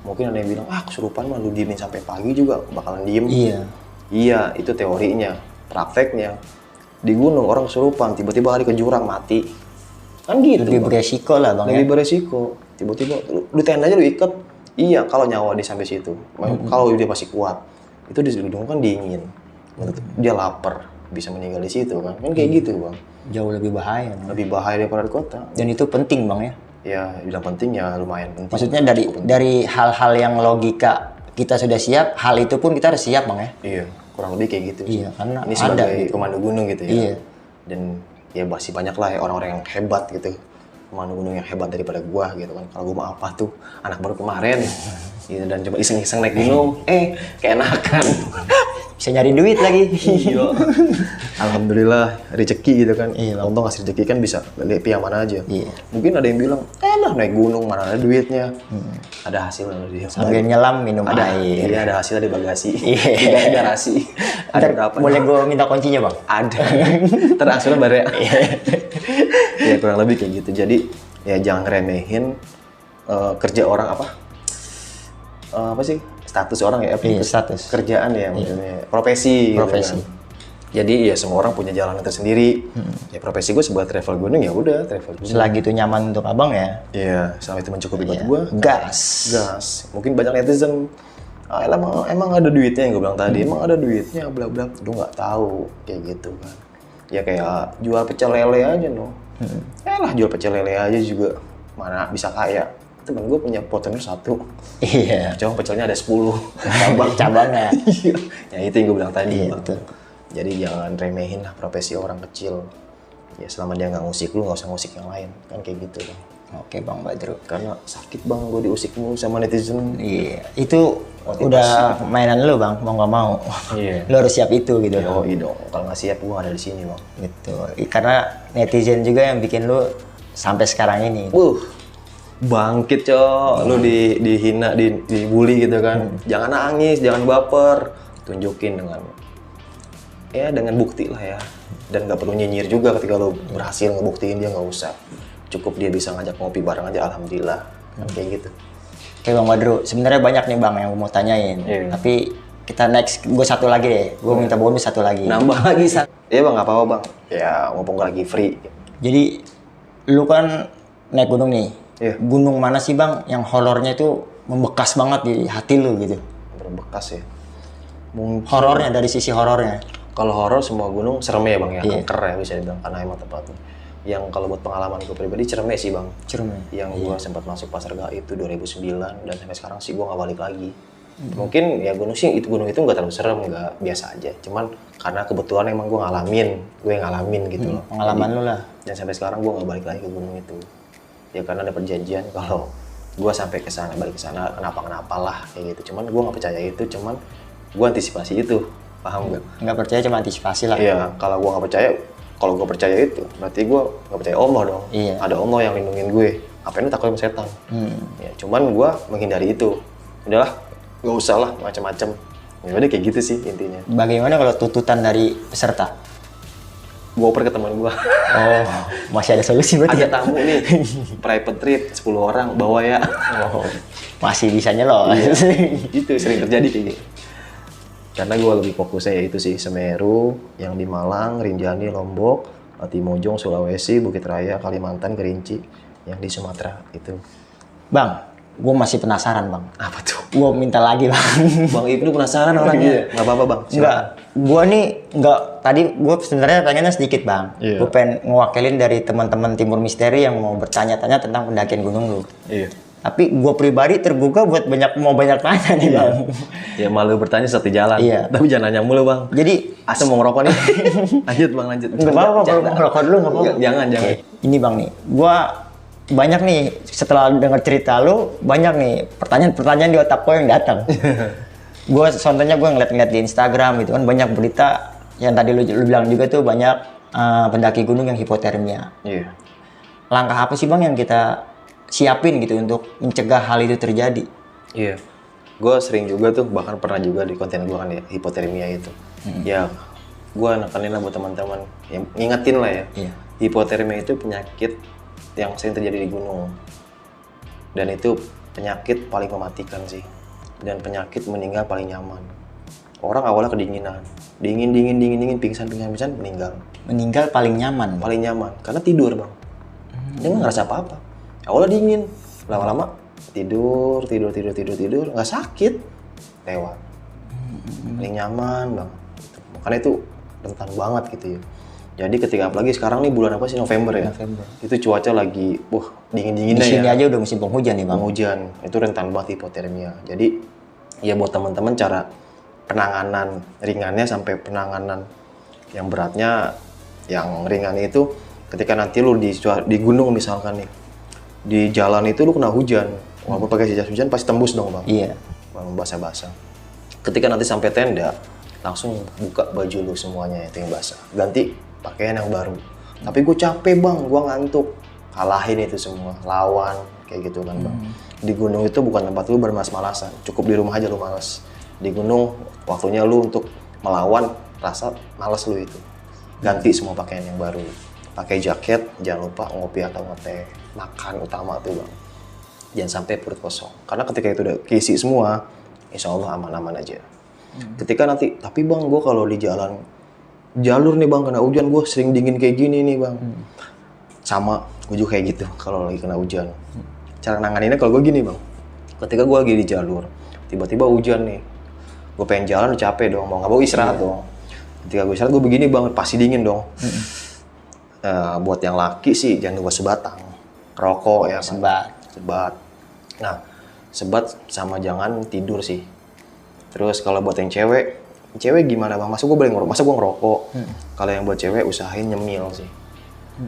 Mungkin ada yang bilang, kesurupan mah lu diemin sampai pagi juga bakalan diem. Iya. Iya, itu teorinya. Prakteknya, di gunung orang kesurupan, tiba-tiba lari ke jurang mati. Kan gitu Lebih bang. beresiko lah bang ya. Lebih beresiko. Tiba-tiba, lu tenda aja lu ikat. Iya, kalau nyawa dia sampai situ. Kalau dia masih kuat, itu di gunung kan dingin. Dia lapar, bisa meninggal di situ kan. Kan kayak gitu bang. Jauh lebih bahaya. Bang. Lebih bahaya daripada di kota. Dan itu penting bang ya. Ya, bilang penting ya lumayan penting. Maksudnya dari hal-hal yang logika kita sudah siap, hal itu pun kita harus siap bang ya. Iya, kurang lebih kayak gitu. Iya, karena ini ada sebagai gitu. komando gunung gitu ya. Iya. Dan ya masih banyak lah ya orang-orang yang hebat gitu. Komando gunung yang hebat daripada gua gitu kan. Kalau gua mah apa tuh, anak baru kemarin. Gitu, dan coba iseng-iseng naik gunung, keenakan. Bisa nyari duit lagi. Iya. Alhamdulillah rezeki gitu kan. Iya, Bang. Untung ngasih rezeki kan bisa beli yang mana aja. Iya. Mungkin ada yang bilang, naik gunung mana ada duitnya. Ada hasilnya dia. Sambil nyelam minum Ada, air. iya ada hasilnya di bagasi. Iya. Di garasi. Ada Ntar berapa? boleh gue minta kuncinya bang? Ada. Terangsur bare. Ya kurang lebih kayak gitu. Jadi ya jangan remehin kerja orang apa sih status orang ya? Iya, status. Kerjaan ya maksudnya. Profesi. Profesi. Gitu kan. Jadi ya semua orang punya jalan tersendiri. Ya profesi gue sebuah travel gunung ya udah travel gunung. Selagi itu nyaman untuk abang ya. Iya, selama itu mencukupi buat gue. Gas. Gas. Mungkin banyak netizen emang ada duitnya yang gue bilang tadi, emang ada duitnya bla bla. Lu nggak tahu kayak gitu kan. Ya kayak jual pecel lele aja noh. Jual pecel lele aja juga mana bisa kaya. Temen gue punya portenir 1. Iya. Cuma pecelnya ada 10. Cabang-cabangnya. Ya itu yang gue bilang tadi. Iya, Bang. betul. Jadi jangan remehin lah profesi orang kecil. Ya selama dia nggak ngusik lu nggak usah ngusik yang lain. Kan kayak gitu bang. Oke bang Badru. Karena sakit bang gue diusik mulu sama netizen. Iya. Itu udah mainan lu bang, mau nggak mau. Iya. Lu harus siap itu gitu. Oh iya dong, kalau nggak siap gue ada di sini bang. Gitu. Karena netizen juga yang bikin lu sampai sekarang ini. Bangkit cok, lu dihina, dibully gitu kan. Jangan nangis, jangan baper. Tunjukin dengan bukti lah ya. Dan nggak perlu nyinyir juga ketika lu berhasil ngebuktiin dia, nggak usah. Cukup dia bisa ngajak ngopi bareng aja, alhamdulillah. Kan kayak gitu. Oke bang Badru, sebenarnya banyak nih bang yang mau tanyain. Iya. Tapi kita next, gue satu lagi deh. Gue minta bonus satu lagi. Nambah lagi satu. Iya bang, nggak apa-apa bang. Ya mumpung lagi free. Jadi lu kan naik gunung nih. Iya. Gunung mana sih bang yang horornya itu membekas banget di hati lu gitu? Berbekas ya. Mungkin Horornya dari sisi horornya. kalau horor semua gunung serem ya bang ya, Iya. angker ya bisa dibilang karena emang tempatnya. Yang kalau buat pengalaman gue pribadi Ciremai sih bang. Ciremai. Yang gue sempat masuk pasar gaib itu 2009 dan sampai sekarang sih gue nggak balik lagi. Mungkin ya gunung itu nggak terlalu serem, nggak biasa aja. Cuman karena kebetulan emang gue ngalamin gitu loh. Pengalaman lu lah. Dan sampai sekarang gue nggak balik lagi ke gunung itu. Ya karena ada perjanjian kalau gue sampai ke sana balik ke sana kenapa lah kayak gitu. Cuman gue nggak percaya itu, cuman gue antisipasi itu, paham nggak? Nggak percaya cuma antisipasi lah. Iya, kalau gue percaya itu, berarti gue nggak percaya Allah dong. Iya. Ada Allah yang lindungin gue. Ngapain takut sama setan? Ya, cuman gue menghindari itu. Udahlah, nggak usah lah macam-macam. Ya udah kayak gitu sih intinya. Bagaimana kalau tuntutan dari peserta? Gue oper ke teman gue. Oh, masih ada solusi berarti? Ada tamu nih, private trip 10 orang bawa ya. Oh, masih bisa nyelot. Itu sering terjadi kayak gitu. Karena gue lebih fokusnya ya itu sih Semeru, yang di Malang, Rinjani, Lombok, Latimojong, Sulawesi, Bukit Raya, Kalimantan, Kerinci, yang di Sumatera itu. Bang, gue masih penasaran bang. Apa tuh? Gue minta lagi bang. Bang Ibnu penasaran orangnya? Nggak apa-apa bang. Enggak, gue nih enggak. Tadi gue sebenarnya pengennya sedikit bang. Iya. Gue pengen ngewakilin dari teman-teman Timur Misteri yang mau bertanya-tanya tentang pendakian gunung lu. Iya. Tapi gue pribadi tergugah buat banyak tanya nih bang. Ya malu bertanya satu jalan. Iya. Tapi jangan nanya mulu bang. Jadi Asam mau ngerokok nih. Lanjut bang, lanjut. nggak apa-apa kalau mau ngerokok dulu nggak apa-apa. Jangan. Oke. Ini bang nih, gue banyak nih setelah dengar cerita lu banyak nih pertanyaan-pertanyaan di otak gue yang datang. Gue contohnya gue ngeliat di Instagram gitu kan banyak berita yang tadi lu bilang juga tuh banyak pendaki gunung yang hipotermia. Iya. langkah apa sih Bang yang kita siapin gitu untuk mencegah hal itu terjadi? Iya, gue sering juga tuh, bahkan pernah juga di konten gue kan ya, hipotermia itu. Ya, gue nekanin lah buat teman-teman, yang ngingetin lah ya. Iya. Hipotermia itu penyakit yang sering terjadi di gunung. Dan itu penyakit paling mematikan sih. Dan penyakit meninggal paling nyaman. Orang awalnya kedinginan, dingin, pingsan, meninggal. Meninggal paling nyaman. Paling nyaman, karena tidur bang. Dia nggak ngerasa apa-apa. Awalnya dingin, lama-lama tidur, nggak sakit, lewat. Paling nyaman bang. Gitu. Makanya itu rentan banget gitu ya. Jadi ketika apalagi sekarang nih bulan apa sih, November ya? November. Itu cuaca lagi, dingin-dinginnya Di sini ya. aja udah musim penghujan nih Bang. Penghujan, itu rentan banget hipotermia. Jadi ya buat teman-teman cara penanganan ringannya sampai penanganan yang beratnya, yang ringannya itu ketika nanti lu di gunung misalkan nih, di jalan itu lu kena hujan, walaupun pakai jas hujan pasti tembus dong bang. Iya. Bang basah-basah. Ketika nanti sampai tenda, langsung buka baju lu semuanya itu yang basah, ganti pakaian yang baru. Tapi gue capek bang, gue ngantuk, kalahin itu semua, lawan kayak gitu kan bang. Di gunung itu bukan tempat lu bermalas-malasan, cukup di rumah aja lu malas. Di gunung waktunya lu untuk melawan rasa malas lu itu. Ganti semua pakaian yang baru, pakai jaket, jangan lupa ngopi atau ngeteh, makan utama tuh bang. Jangan sampai perut kosong, karena ketika itu udah keisi semua, insya Allah aman-aman aja. Ketika nanti, tapi bang gue kalau di jalan jalur nih bang kena hujan, gue sering dingin kayak gini nih bang. Sama gue juga kayak gitu kalau lagi kena hujan. Cara nanganinnya kalau gue gini bang, ketika gue lagi di jalur tiba-tiba hujan nih, gue pengen jalan udah capek dong, mau nggak mau istirahat dong. Ketika gue istirahat gue begini bang, pasti dingin dong. Buat yang laki sih jangan lupa sebatang rokok ya kan? Sebat. Nah sebat sama jangan tidur sih. Terus kalau buat yang cewek gimana bang? Masa gue ngerokok? Kalau yang buat cewek usahain nyemil sih.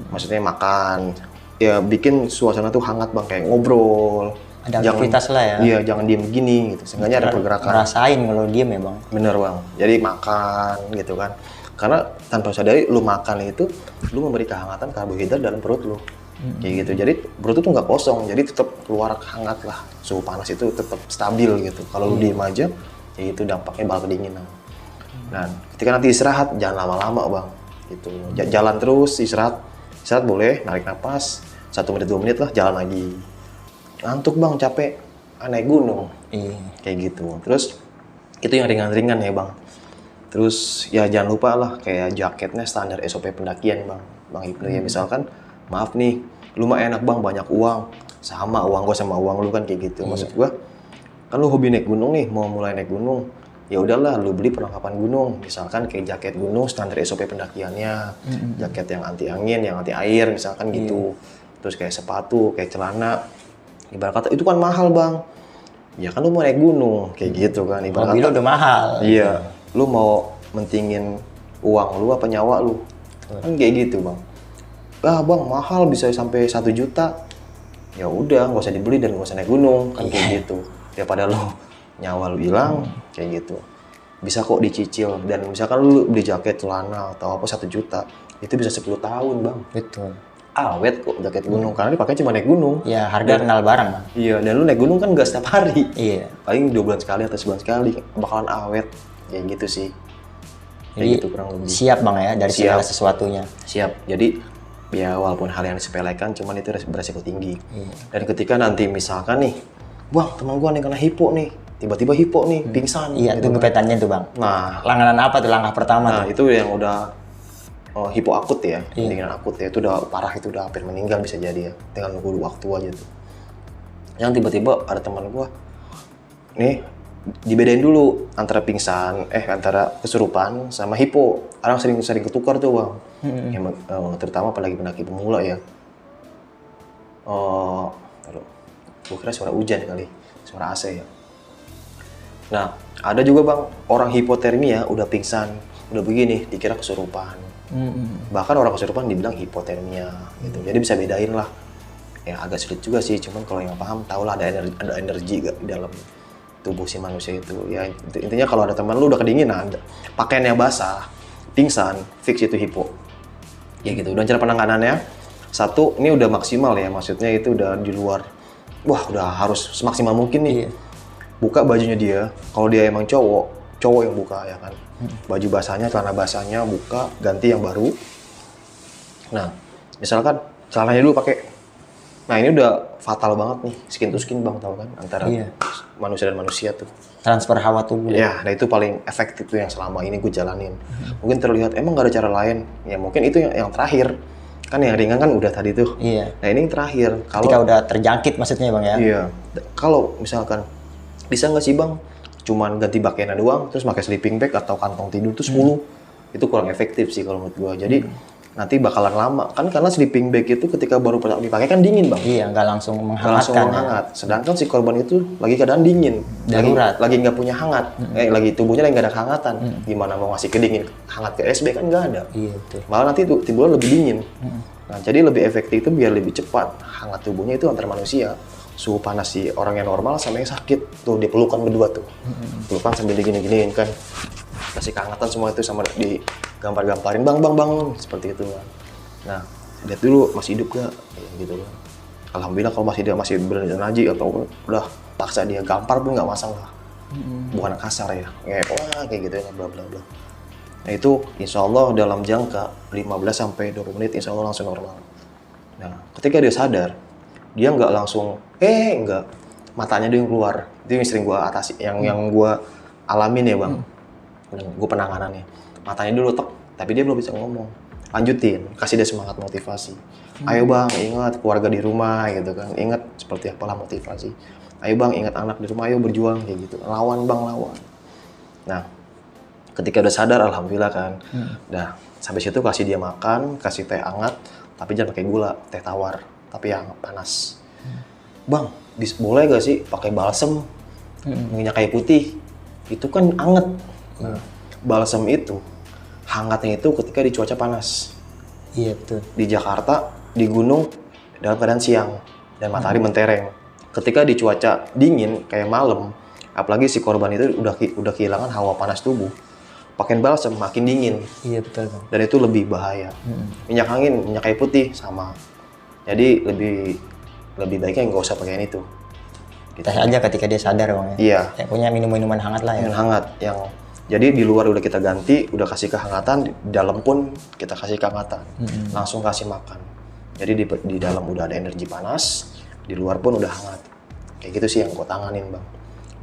Maksudnya makan, ya bikin suasana tuh hangat bang, kayak ngobrol. Ada aktivitas lah ya. Iya, jangan diem begini gitu. Seenggaknya ada pergerakan. Ngerasain kalau diem ya bang. Bener bang. Jadi makan gitu kan. Karena tanpa sadari lu makan itu, lu memberi kehangatan karbohidrat dalam perut lu. Kayak gitu. Jadi perut itu nggak kosong. Jadi tetap keluar hangat lah. Suhu panas itu tetap stabil gitu. Kalau lu diem aja, ya itu dampaknya bakal kedinginan. Nah, ketika nanti istirahat jangan lama-lama bang. Gitu. Jalan terus, istirahat boleh, narik napas 1 menit 2 menit lah, jalan lagi. Ngantuk bang, capek, naik gunung. Iya. Kayak gitu. Terus itu yang ringan-ringan ya bang. Terus ya jangan lupa lah kayak jaketnya standar SOP pendakian bang Ibnu ya. Misalkan maaf nih, lu mah enak bang banyak uang, sama uang gua sama uang lu kan kayak gitu. Maksud gua kan lu hobi naik gunung nih, mau mulai naik gunung, ya udahlah lu beli perlengkapan gunung. Misalkan kayak jaket gunung standar SOP pendakiannya, jaket yang anti angin, yang anti air misalkan gitu. Terus kayak sepatu, kayak celana. Ibarat kata itu kan mahal bang. Ya kan lu mau naik gunung kayak gitu kan. Ibarat Mobil kata udah mahal. iya, lu mau mentingin uang lu apa nyawa lu? Kan kayak gitu bang. Bang mahal bisa sampai 1 juta. Ya udah nggak usah dibeli dan nggak usah naik gunung kan kayak gitu. Daripada lu nyawa lu hilang kayak gitu. Bisa kok dicicil, dan misalkan lu beli jaket celana atau apa 1 juta, itu bisa 10 tahun bang. Betul. Awet kok jaket gunung, karena dipakai cuma naik gunung. Ya harga kenal barang bang. Iya, dan lu naik gunung kan nggak setiap hari. Iya. Paling 2 bulan sekali atau sebulan sekali, bakalan awet. Kayak gitu sih. Kayak Jadi gitu kurang lebih. siap bang ya dari Siap. segala sesuatunya. Siap. Jadi ya walaupun hal yang disepelekan, cuman itu beresiko tinggi. Iya. Dan ketika nanti misalkan nih, bang teman gua nih kena hipo nih, tiba-tiba hipo nih, pingsan. Iya, gitu itu kan. gebetannya tuh bang. Nah, Langganan apa tuh langkah pertama nah tuh? itu yang udah hipo akut ya, pendinginan akut ya, itu udah parah, itu udah hampir meninggal bisa jadi ya, tinggal nunggu waktu aja tuh. Yang tiba-tiba ada teman gua, nih dibedain dulu antara pingsan, antara kesurupan sama hipo. Orang sering ketukar tuh bang, yang, terutama apalagi pendaki pemula ya. Gue kira suara hujan kali, suara AC ya. Nah, ada juga bang, orang hipotermia udah pingsan, udah begini, dikira kesurupan. Bahkan orang kesurupan dibilang hipotermia gitu. Jadi bisa bedain lah. Ya agak sulit juga sih, cuman kalau yang paham tau lah ada energi gak di dalam tubuh si manusia itu. Ya intinya kalau ada teman lu udah kedinginan, pakaiannya basah, pingsan, fix itu hipo. Ya gitu. Dan cara penanganannya, Satu, ini udah maksimal ya, maksudnya itu udah di luar. Wah, udah harus semaksimal mungkin nih. Iya. Buka bajunya dia, kalau dia emang cowok yang buka ya kan. Baju basahnya, celana basahnya buka, ganti yang baru. Nah, misalkan celananya dulu pakai. Nah, ini udah fatal banget nih, skin to skin Bang, tahu kan, antara manusia dan manusia tuh. Transfer hawa tubuh. Ya, nah itu paling efektif tuh yang selama ini gue jalanin. Mungkin terlihat emang gak ada cara lain. Ya mungkin itu yang terakhir. Kan yang ringan kan udah tadi tuh. Iya. Nah ini yang terakhir. Ketika udah terjangkit maksudnya Bang ya. Iya. Kalau misalkan bisa nggak sih Bang, cuman ganti pakaian doang, terus pakai sleeping bag atau kantong tidur tuh 10. Itu kurang efektif sih kalau menurut gue. Jadi nanti bakalan lama kan, karena sleeping bag itu ketika baru pertama dipakai kan dingin Bang. Iya, nggak langsung Nggak menghangatkan. langsung menghangat. Sedangkan si korban itu lagi keadaan dingin, Darurat. lagi nggak punya hangat, lagi tubuhnya lagi nggak ada kehangatan. Gimana mau ngasih kedingin hangat ke SB kan nggak ada. Iya betul. Malah nanti tuh timbulnya lebih dingin. Nah jadi lebih efektif itu biar lebih cepat hangat tubuhnya itu antar manusia. Suhu panas si orang yang normal sama yang sakit tuh dipelukan berdua tuh, pelukan sambil digini-giniin kan, kasih kehangatan semua itu sama digambar-gamparin bang seperti itu kan. Nah lihat dulu masih hidup gak ya, gitu kan. Alhamdulillah kalau masih dia masih berjalan haji atau udah paksa dia gampar pun nggak masalah, bukan kasar ya, kayak gitu ya bla bla bla. Nah itu insya Allah dalam jangka 15 sampai 20 menit insya Allah langsung normal. Nah ketika dia sadar, dia nggak langsung enggak, matanya dia yang keluar. Itu yang sering gue atasi, yang gue alamin ya Bang. Gue penanganannya, matanya dulu tek, tapi dia belum bisa ngomong. Lanjutin, kasih dia semangat motivasi. Ayo Bang, ingat keluarga di rumah gitu kan, ingat seperti apalah motivasi. Ayo Bang, ingat anak di rumah, ayo berjuang kayak gitu. Lawan Bang, lawan. Nah ketika udah sadar alhamdulillah kan. Nah sampai situ kasih dia makan, kasih teh hangat, tapi jangan pakai gula, teh tawar, tapi yang panas. Bang, boleh gak sih pakai balsem, minyak kayu putih? Itu kan anget. Balsem itu, hangatnya itu ketika di cuaca panas. Iya betul. Di Jakarta, di gunung, dalam keadaan siang, dan matahari mentereng. Ketika di cuaca dingin, kayak malam, apalagi si korban itu udah kehilangan hawa panas tubuh, pakai balsem makin dingin. Iya betul Bang. Dan itu lebih bahaya. Minyak angin, minyak kayu putih, sama. Jadi lebih baiknya nggak usah pakai itu. Teh aja ketika dia sadar Bang ya. Iya. Kayak punya minuman hangat lah ya. Yang hangat, jadi di luar udah kita ganti, udah kasih kehangatan, di dalam pun kita kasih kehangatan. Langsung kasih makan. Jadi di dalam udah ada energi panas, di luar pun udah hangat. Kayak gitu sih yang gue tanganin Bang.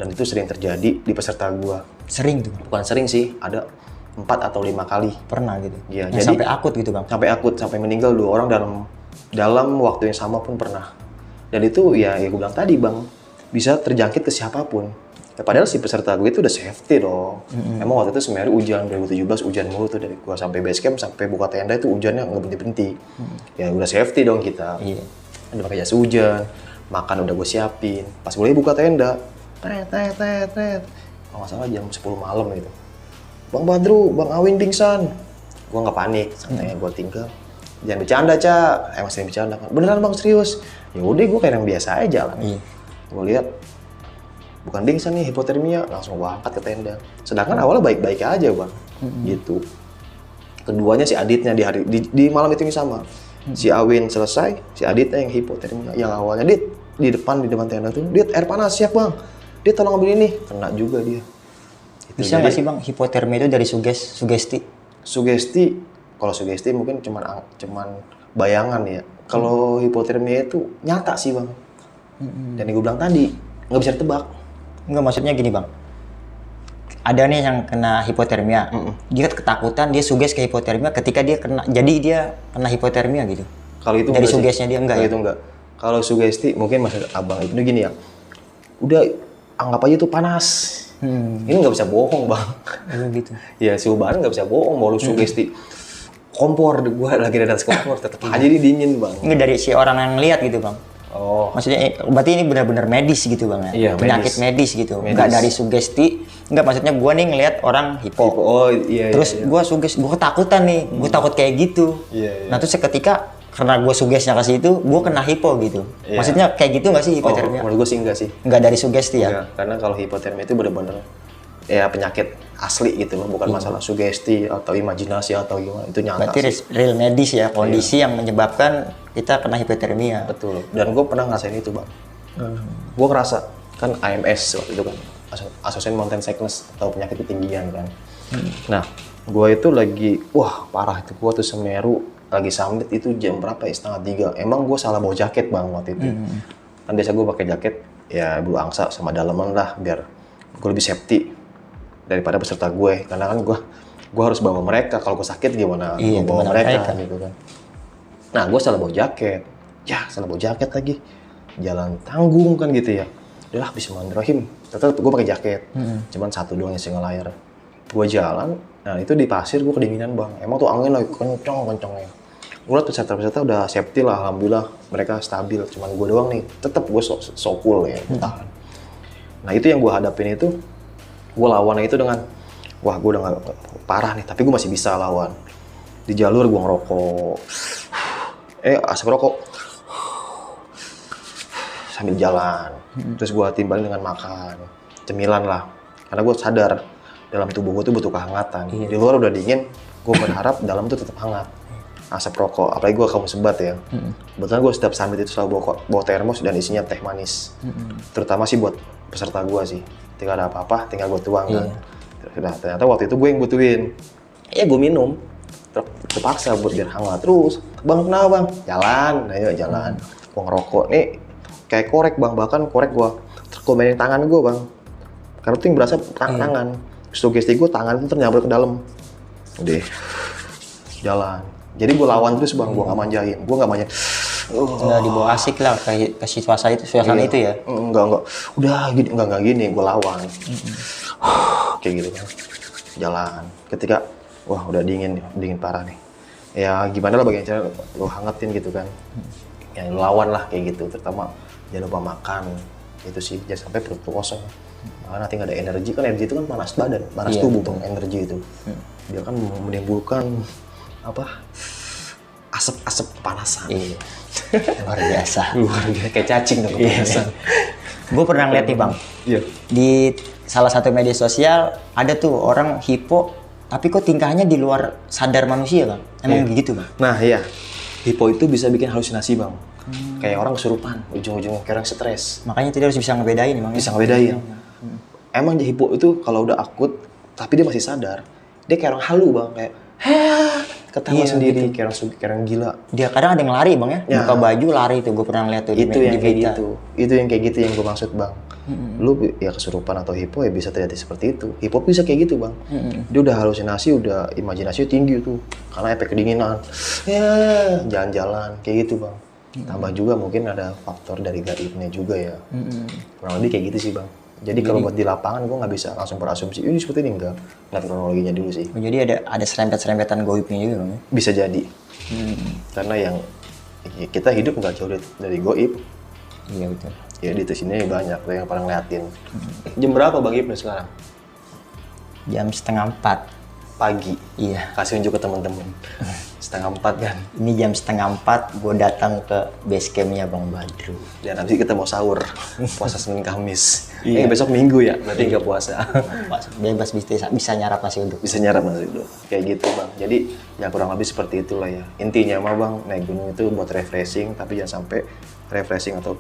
Dan itu sering terjadi di peserta gue. Sering tuh. Bukan sering sih, ada 4 atau 5 kali. Pernah gitu. Iya, Yang jadi sampai akut gitu Bang. sampai akut, sampai meninggal 2 orang dalam waktu yang sama pun pernah. Dan itu ya gue bilang tadi Bang, bisa terjangkit ke siapapun. Ya, padahal si peserta gue itu udah safety dong. Emang waktu itu Semeru hujan 2017, hujan mulu tuh dari gue sampai base camp sampai buka tenda itu hujannya nggak berhenti-berhenti. Ya udah safety dong kita. Iya. Udah pakai jas hujan, makan udah gue siapin. Pas boleh buka tenda, tet. Kalau nggak salah jam 10 malam gitu. Bang Badru, Bang Awin pingsan. Gue nggak panik, santai gue tinggal. Jangan bercanda, Cak. Emang sering bercanda kan. Beneran Bang, serius. Ya udah gue kayak yang biasa aja lah. Iya. Gue lihat bukan pingsan nih, hipotermia, langsung gue angkat ke tenda. Sedangkan awalnya baik-baik aja Bang. Gitu. Keduanya si Aditnya di malam itu sama. Si Awin selesai, si Aditnya yang hipotermia. Yang awalnya di depan tenda tuh, Dit air panas siap Bang. Dia tolong ambil ini, kena juga dia. Bisa nggak sih Bang hipotermia itu dari sugesti? Sugesti, kalau sugesti mungkin cuman bayangan ya. Kalau hipotermia itu nyata sih Bang. Dan yang gue bilang tadi, nggak bisa ditebak. Enggak, maksudnya gini Bang. Ada nih yang kena hipotermia. Dia ketakutan, dia suges ke hipotermia ketika dia kena, jadi dia kena hipotermia gitu. Kalau itu dari sugesnya dia enggak ya? Itu enggak. Kalau sugesti mungkin maksud Abang itu gini ya. Udah anggap aja itu panas. Ini nggak bisa bohong Bang. Gitu. Ya suhu badan nggak bisa bohong. Mau lu sugesti kompor, gue lagi di atas kompor, tetap aja dia dingin Bang. Enggak dari si orang yang lihat gitu Bang. Oh. Maksudnya berarti ini benar-benar medis gitu Bang ya? Iya, penyakit medis gitu. Medis. Enggak dari sugesti. Enggak, maksudnya gue nih ngelihat orang hipo. Oh iya. Terus gue ketakutan nih. Gue takut kayak gitu. Iya. Nah terus seketika karena gue sugesnya ke situ, gue kena hipo gitu. Iya. Maksudnya kayak gitu nggak sih hipotermia? Menurut gue sih enggak sih. Enggak dari sugesti ya? Enggak, karena kalau hipotermia itu benar-benar ya penyakit asli gitu loh, bukan masalah sugesti atau imajinasi atau gimana, itu nyata Berarti sih. real medis ya, kondisi yang menyebabkan kita kena hipotermia. Betul. Dan gue pernah ngerasain itu bang. Gue ngerasa kan AMS waktu itu kan, Association Mountain Sickness atau penyakit ketinggian kan. Nah, gue itu lagi, wah parah itu, gue tuh Semeru lagi summit itu jam berapa ya, 2:30. Emang gue salah bawa jaket bang waktu itu. Kan biasa gue pakai jaket ya blue angsa sama daleman lah biar gue lebih safety daripada peserta gue, karena kan gue harus bawa mereka, kalau gue sakit gimana gue bawa mereka gitu kan. Nah gue salah bawa jaket, salah bawa jaket lagi, jalan tanggung kan gitu ya. Udahlah bismillahirrahmanirrahim, tetap gue pakai jaket, cuman satu doang yang single layer. Gue jalan, nah itu di pasir gue kedinginan bang, emang tuh angin lagi kenceng-kencengnya. Gue liat peserta-peserta udah safety lah, alhamdulillah mereka stabil, cuman gue doang nih, tetap gue so cool ya, tahan. Nah itu yang gue hadapin itu, gue lawan itu dengan, wah gue udah gak parah nih, tapi gue masih bisa lawan. Di jalur gue ngerokok, asap rokok, sambil jalan. Terus gue timbalin dengan makan, cemilan lah. Karena gue sadar, dalam tubuh gue tuh butuh kehangatan. Di luar udah dingin, gue berharap dalam tuh tetap hangat. Asap rokok, apalagi gue kaum sebat ya. Kebetulan gue setiap summit itu selalu bawa termos dan isinya teh manis. Terutama sih buat peserta gue sih. Ketika ada apa-apa, tinggal gue tuang kan. Ternyata waktu itu gue yang butuhin. Gue minum. Terpaksa buat biar hangat. Terus, bang kenapa bang? Jalan, ayo jalan. Gue ngerokok, nih kayak korek bang. Bahkan korek gue terkomenin tangan gue bang. Karena tuh yang berasa tangan. Sugesti gue tangan itu ternyambar ke dalam. Udah, jalan. Jadi gue lawan terus bang, gue gak manjain. Gue gak manjain. Nggak dibawa asik lah ke suasana itu ya? Enggak. Udah gini, enggak gini, gue lawan. Kayak gitu kan. Jalan. Ketika, wah udah dingin parah nih. Ya gimana lah bagian cara lo hangatin gitu kan. Ya lo lawan lah kayak gitu. Terutama jangan lupa makan. Itu sih, jangan sampai perut kosong. Karena nanti nggak ada energi, kan energi itu kan panas badan, panas tubuh bang, energi itu. Dia kan menimbulkan asap kepanasan. Luar biasa. Kayak cacing dong kepanasan. Gue pernah ngeliat nih bang, di salah satu media sosial ada tuh orang hipo, tapi kok tingkahnya di luar sadar manusia bang. Emang gitu bang? Nah iya, hipo itu bisa bikin halusinasi bang. Kayak orang kesurupan, ujung-ujungnya kayak orang stres. Makanya tidak harus bisa ngebedain bang. Bisa ngebedain. Emang hipo itu kalau udah akut, tapi dia masih sadar, dia kayak orang halu bang, kayak ketawa sendiri, gitu. kayak orang gila. Dia kadang ada yang lari bang ya, buka baju lari tuh, gue pernah ngeliat tuh. Itu yang kayak gitu, itu yang kayak gitu yang gue maksud bang. Lu ya kesurupan atau hipo ya bisa terjadi seperti itu. Hipo bisa kayak gitu bang. Dia udah halusinasi, udah imajinasi tinggi tuh, karena efek kedinginan. Jalan-jalan kayak gitu bang. Tambah juga mungkin ada faktor dari gaibnya juga ya. Kurang lebih kayak gitu sih bang. Jadi kalau buat di lapangan gue nggak bisa langsung berasumsi ini seperti ini, enggak kronologinya dulu sih. Jadi ada serempet-serempetan goibnya juga bang? Bisa jadi. Karena yang kita hidup nggak jauh dari goib. Iya betul. Ya di sini banyak yang pernah ngeliatin. Jam berapa bang Ibnu sekarang? Jam 3:30 pagi. Iya. Kasih unjuk ke teman-teman. 3:30 kan? Ini jam 3:30 gue datang ke base campnya Bang Badru. Dan nanti kita mau sahur, puasa Senin Kamis. Besok Minggu ya, berarti nggak puasa. Bebas bisa nyarap nasi uduk. Bisa nyarap nasi uduk, kayak gitu bang. Jadi ya kurang lebih seperti itulah ya. Intinya mah bang, naik gunung itu buat refreshing, tapi jangan sampai refreshing atau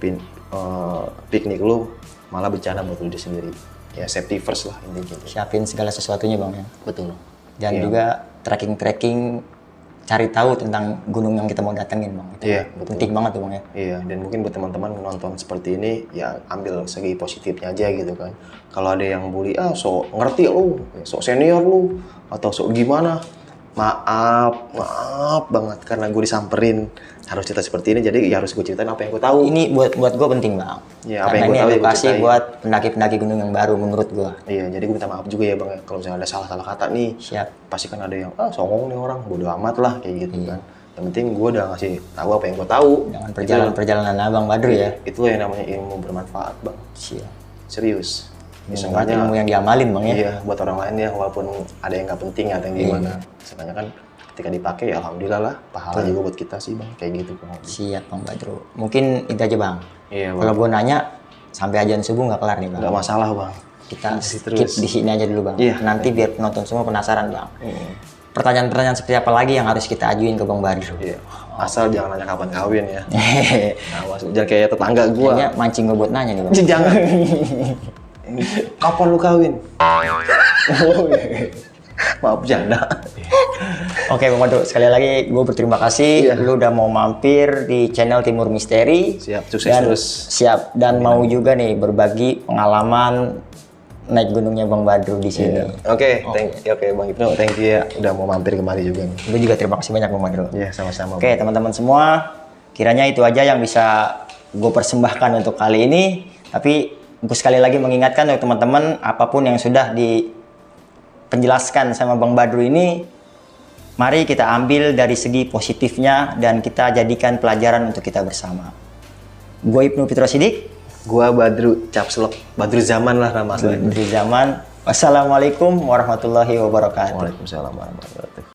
piknik lu malah bencana buat lu sendiri. Ya safety first lah intinya. Siapin segala sesuatunya bang ya. Betul. Dan juga tracking cari tahu tentang gunung yang kita mau datengin bang. Itu penting banget tuh bang ya. Iya, dan mungkin buat teman-teman nonton seperti ini ya ambil segi positifnya aja gitu kan. Kalau ada yang bully, sok ngerti lu, sok senior lu, atau sok gimana, maaf banget karena gue disamperin harus cerita seperti ini, jadi ya harus gue ceritain apa yang gue tahu. Ini buat gue penting bang. Ya, apa yang gue tahu ya edukasi buat pendaki-pendaki gunung yang baru menurut gue. Iya, jadi gue minta maaf juga ya bang ya kalau misalnya ada salah-salah kata nih. Siap. Pasti kan ada yang songong nih orang, bodo amat lah kayak gitu kan. Yang penting gue udah ngasih tahu apa yang gue tahu. Jangan perjalanan abang Badru ya. Itu yang namanya ilmu bermanfaat bang. Siap. Serius. Misalnya ilmu yang diamalin bang ya. Iya, buat orang lain ya, walaupun ada yang nggak penting atau yang gimana. Sebenarnya kan ketika dipakai ya alhamdulillah lah, pahala juga buat kita sih bang, kayak gitu bang. Siap bang Badru. Mungkin itu aja bang. Iya bang. Kalau gue nanya sampai ajan subuh nggak kelar nih bang. Nggak masalah bang. kita Masih skip terus. di sini aja dulu Bang. Iya. Nanti biar penonton semua penasaran Bang. Pertanyaan-pertanyaan seperti apa lagi yang harus kita ajuin ke Bang Badru? Iya. Asal jangan nanya kapan kawin ya. Awas, jangan kayak tetangga gua. Kayaknya mancing gue buat nanya nih Bang. Jangan. Kapan lu kawin? Maaf bercanda. Oke Bang Badru, sekali lagi gue berterima kasih Iya. lu udah mau mampir di channel Timur Misteri. Siap, sukses dan, terus. Siap, dan mau juga nih berbagi pengalaman naik gunungnya Bang Badru di sini. Oke, oke Bang Ibnu, thank you ya udah mau mampir kemari juga nih. Gue juga terima kasih banyak Bang Badru. Iya, sama-sama. Oke teman-teman semua, kiranya itu aja yang bisa gue persembahkan untuk kali ini. Tapi gue sekali lagi mengingatkan untuk teman-teman, apapun yang sudah dipenjelaskan sama Bang Badru ini, mari kita ambil dari segi positifnya dan kita jadikan pelajaran untuk kita bersama. Gue Ibnu Fitro Sidik, Gua Badru Capslok, Badru Zaman lah nama aslinya. dari zaman. Wassalamualaikum warahmatullahi wabarakatuh. Waalaikumsalam warahmatullahi wabarakatuh.